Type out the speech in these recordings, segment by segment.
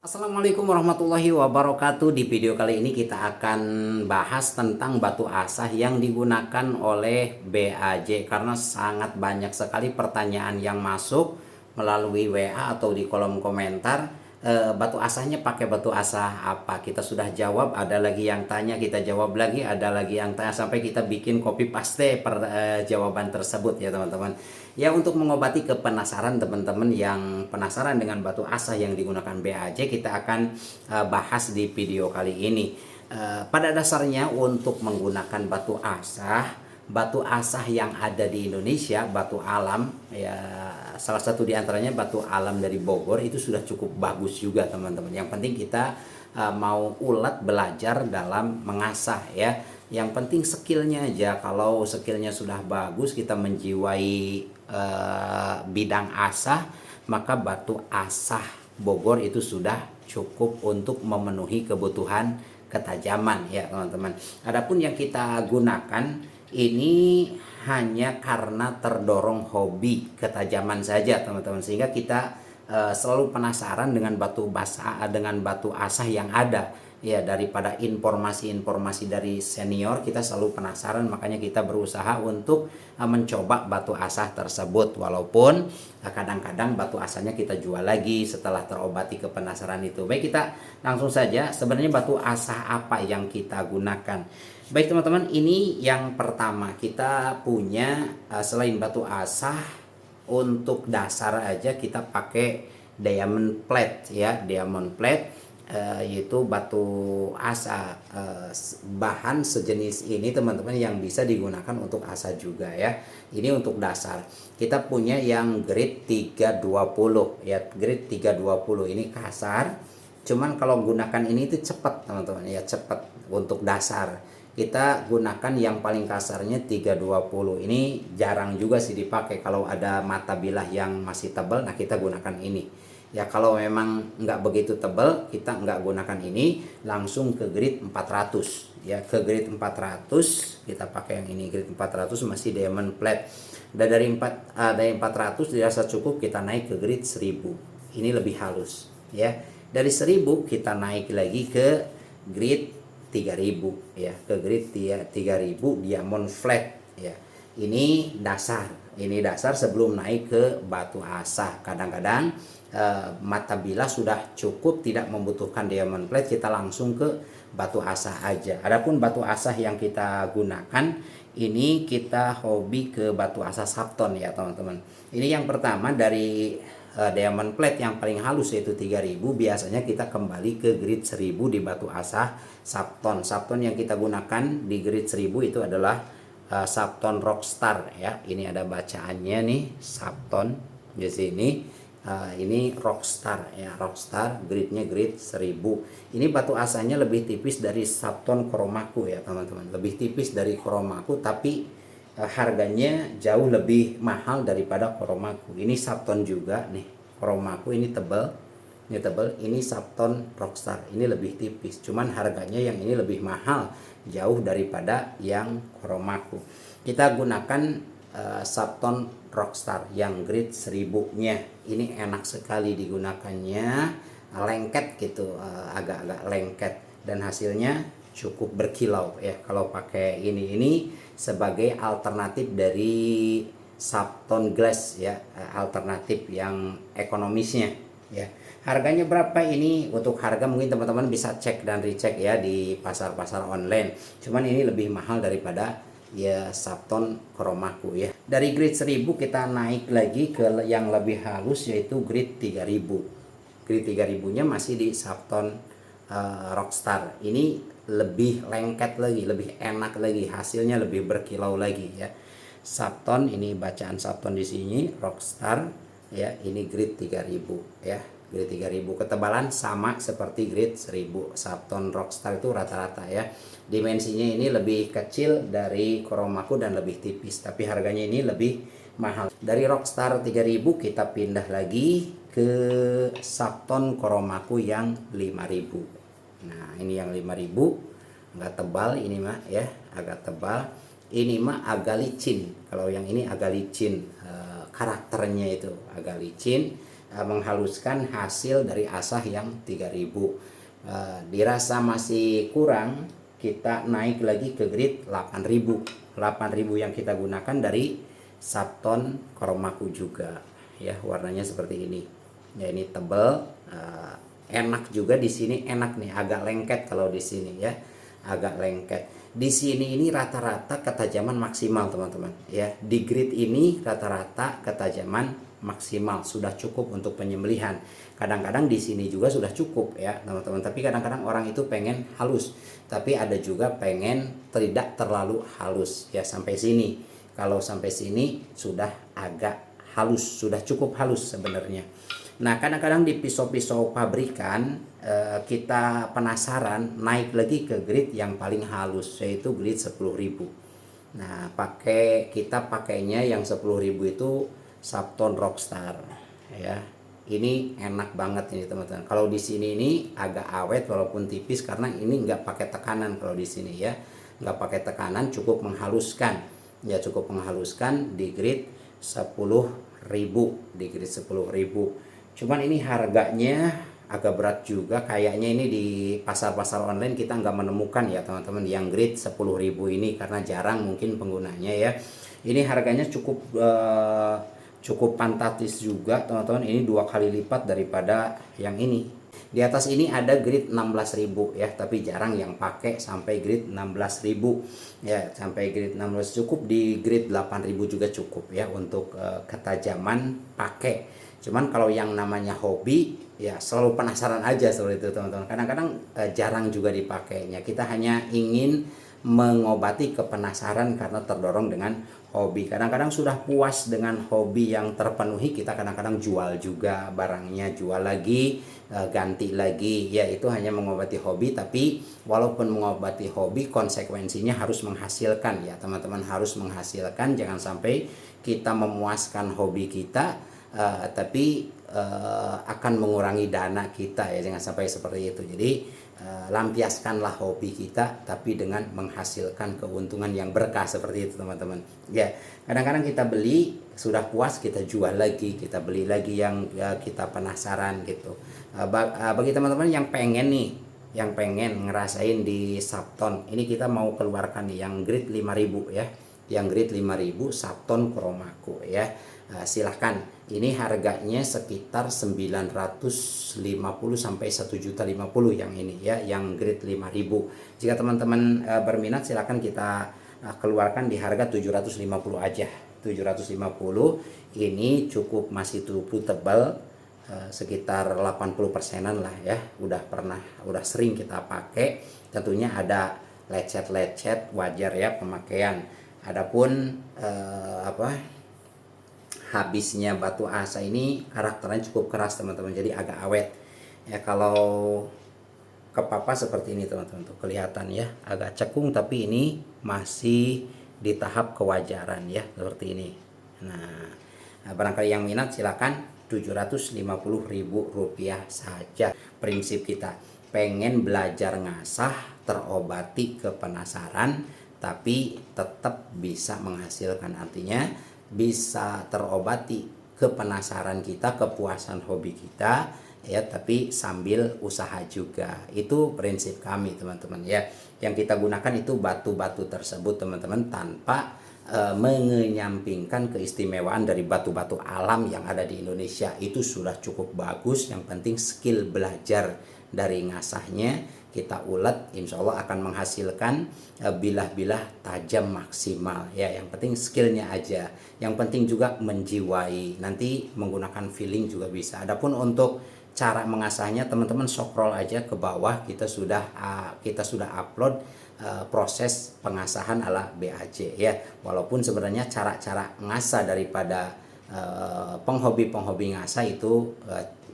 Assalamualaikum warahmatullahi wabarakatuh. Di video kali ini kita akan bahas tentang batu asah yang digunakan oleh BAJ karena sangat banyak sekali pertanyaan yang masuk melalui WA atau di kolom komentar. Batu asahnya pakai batu asah apa? Kita sudah jawab, ada lagi yang tanya, kita jawab lagi, ada lagi yang tanya, sampai kita bikin copy paste jawaban tersebut ya teman-teman. Ya, untuk mengobati kepenasaran teman-teman yang penasaran dengan batu asah yang digunakan BAJ, kita akan bahas di video kali ini. Pada dasarnya untuk menggunakan batu asah yang ada di Indonesia, batu alam ya, salah satu di antaranya batu alam dari Bogor, itu sudah cukup bagus juga teman-teman. Yang penting kita mau ulet belajar dalam mengasah ya. Yang penting skillnya aja. Kalau skillnya sudah bagus, kita menjiwai bidang asah, maka batu asah Bogor itu sudah cukup untuk memenuhi kebutuhan ketajaman ya teman-teman. Adapun yang kita gunakan ini hanya karena terdorong hobi ketajaman saja teman-teman, sehingga kita selalu penasaran dengan batu asah yang ada ya. Daripada informasi-informasi dari senior, kita selalu penasaran, makanya kita berusaha untuk mencoba batu asah tersebut. Walaupun kadang-kadang batu asahnya kita jual lagi setelah terobati kepenasaran itu. Baik, kita langsung saja. Sebenarnya batu asah apa yang kita gunakan? Baik teman-teman, ini yang pertama kita punya, selain batu asah, untuk dasar aja kita pakai diamond plate ya. Diamond plate yaitu batu asah, bahan sejenis ini teman-teman yang bisa digunakan untuk asah juga ya. Ini untuk dasar. Kita punya yang grade 320 ya, grade 320 ini kasar. Cuman kalau gunakan ini itu cepat teman-teman ya, cepat untuk dasar. Kita gunakan yang paling kasarnya 320. Ini jarang juga sih dipakai. Kalau ada mata bilah yang masih tebal, nah kita gunakan ini ya. Kalau memang nggak begitu tebal, kita nggak gunakan ini, langsung ke grid 400 ya. Ke grid 400 kita pakai yang ini, grid 400 masih diamond plate. Dan dari 400 dirasa cukup, kita naik ke grid 1000. Ini lebih halus ya. Dari 1000 kita naik lagi ke grid 3000 ya, ke grid 3000 diamond flat ya. Ini dasar sebelum naik ke batu asah. Kadang-kadang mata bilah sudah cukup, tidak membutuhkan diamond plate, kita langsung ke batu asah aja. Adapun batu asah yang kita gunakan ini, kita hobi ke batu asah Sapton ya teman-teman. Ini yang pertama dari diamond plate yang paling halus yaitu 3000. Biasanya kita kembali ke grid 1000 di batu asah Sapton. Sapton yang kita gunakan di grid 1000 itu adalah Sapton Rockstar ya. Ini ada bacaannya nih, Sapton di sini. Ini Rockstar ya, Rockstar, gridnya grid 1000. Ini batu asahnya lebih tipis dari Sapton Kromaku ya teman-teman, lebih tipis dari Kromaku, tapi harganya jauh lebih mahal daripada Kromaku. Ini Sapton juga nih, Kromaku ini tebal, ini Sapton Rockstar, ini lebih tipis, cuman harganya yang ini lebih mahal jauh daripada yang Kromaku. Kita gunakan Sapton Rockstar yang grade 1000-nya. Ini enak sekali digunakannya, lengket gitu, agak-agak lengket, dan hasilnya cukup berkilau ya kalau pakai ini sebagai alternatif dari Sapton Glass ya, alternatif yang ekonomisnya ya. Harganya berapa ini? Untuk harga mungkin teman-teman bisa cek dan recheck ya di pasar-pasar online. Cuman ini lebih mahal daripada ya Sapton Kromaku ya. Dari grid 1000 kita naik lagi ke yang lebih halus yaitu grid 3000. Grid 3000-nya masih di Sapton Rockstar. Ini lebih lengket lagi, lebih enak lagi, hasilnya lebih berkilau lagi ya. Sapton, ini bacaan Sapton di sini, Rockstar ya. Ini grid 3000 ya. Grid 3000 ketebalan sama seperti grid 1000. Sapton Rockstar itu rata-rata ya. Dimensinya ini lebih kecil dari Kromaku dan lebih tipis, tapi harganya ini lebih mahal. Dari Rockstar 3000 kita pindah lagi ke Sapton Kromaku yang 5000. Nah, ini yang 5000, agak tebal ini mah ya, agak tebal. Ini mah agak licin. Kalau yang ini agak licin, karakternya itu agak licin. menghaluskan hasil dari asah yang 3000. Dirasa masih kurang, kita naik lagi ke grid 8000. 8000 yang kita gunakan dari Subtone Chromaku juga ya, warnanya seperti ini ya. Ini tebal, enak juga di sini, enak nih, agak lengket kalau di sini ya, agak lengket. Di sini ini rata-rata ketajaman maksimal teman-teman ya. Di grid ini rata-rata ketajaman maksimal, sudah cukup untuk penyembelihan. Kadang-kadang di sini juga sudah cukup ya teman-teman, tapi kadang-kadang orang itu pengen halus, tapi ada juga pengen tidak terlalu halus ya. Sampai sini, kalau sampai sini sudah agak halus, sudah cukup halus sebenarnya. Nah, kadang-kadang di pisau-pisau pabrikan kita penasaran naik lagi ke grid yang paling halus, yaitu grid 10.000. Nah, kita pakainya yang 10.000 itu Subtone Rockstar ya. Ini enak banget ini teman-teman. Kalau di sini ini agak awet walaupun tipis, karena ini nggak pakai tekanan. Kalau di sini ya nggak pakai tekanan, cukup menghaluskan ya, cukup menghaluskan di grid 10.000, di grid 10.000. Cuman ini harganya agak berat juga kayaknya. Ini di pasar-pasar online kita nggak menemukan ya teman-teman yang grid 10.000 ini, karena jarang mungkin penggunanya ya. Ini harganya cukup fantastis juga teman-teman. Ini 2 kali lipat daripada yang ini. Di atas ini ada grid 16.000 ya, tapi jarang yang pakai sampai grid 16.000 ya. Sampai grid 16 cukup, di grid 8.000 juga cukup ya untuk ketajaman pakai. Cuman kalau yang namanya hobi ya selalu penasaran aja seperti itu teman-teman. Kadang-kadang jarang juga dipakainya. Kita hanya ingin mengobati kepenasaran karena terdorong dengan hobi. Kadang-kadang sudah puas dengan hobi yang terpenuhi, kita kadang-kadang jual juga barangnya, jual lagi, ganti lagi ya. Itu hanya mengobati hobi, tapi walaupun mengobati hobi, konsekuensinya harus menghasilkan ya teman-teman, harus menghasilkan. Jangan sampai kita memuaskan hobi kita tapi akan mengurangi dana kita ya, jangan sampai seperti itu. Jadi lampiaskanlah hobi kita tapi dengan menghasilkan keuntungan yang berkah seperti itu teman-teman ya. Kadang-kadang kita beli sudah puas, kita jual lagi, kita beli lagi yang kita penasaran gitu. Bagi teman-teman yang pengen nih, yang pengen ngerasain di Subtone ini, kita mau keluarkan nih yang grid 5.000 ya, yang grid 5.000 Subtone Chromaku ya. Silahkan, ini harganya sekitar 950 sampai 1.050 yang ini ya, yang grid 5.000. Jika teman-teman berminat, silahkan kita keluarkan di harga 750 aja. 750 ini cukup, masih cukup tebal, sekitar 80%-an lah ya. Udah sering kita pakai. Tentunya ada lecet-lecet, wajar ya pemakaian. Adapun habisnya batu asa ini karakternya cukup keras teman-teman, jadi agak awet ya. Kalau kepapa seperti ini teman-teman, tuh kelihatan ya agak cekung, tapi ini masih di tahap kewajaran ya, seperti ini. Nah, barangkali yang minat silakan, Rp750.000 saja. Prinsip kita pengen belajar ngasah, terobati kepenasaran, tapi tetap bisa menghasilkan. Artinya bisa terobati kepenasaran kita, kepuasan hobi kita ya, tapi sambil usaha juga. Itu prinsip kami teman-teman ya. Yang kita gunakan itu batu-batu tersebut teman-teman, tanpa mengenyampingkan keistimewaan dari batu-batu alam yang ada di Indonesia. Itu sudah cukup bagus. Yang penting skill belajar dari ngasahnya kita ulet, insya Allah akan menghasilkan bilah-bilah tajam maksimal ya. Yang penting skillnya aja, yang penting juga menjiwai, nanti menggunakan feeling juga bisa. Adapun untuk cara mengasahnya, teman-teman scroll aja ke bawah, kita sudah upload proses pengasahan ala BAJ ya. Walaupun sebenarnya cara-cara ngasah daripada penghobi ngasah itu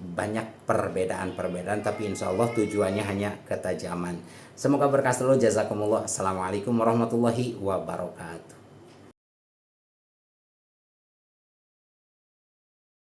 banyak perbedaan-perbedaan, tapi insya Allah tujuannya hanya ketajaman. Semoga berkah selalu. Jazakumullah. Assalamualaikum warahmatullahi wabarakatuh.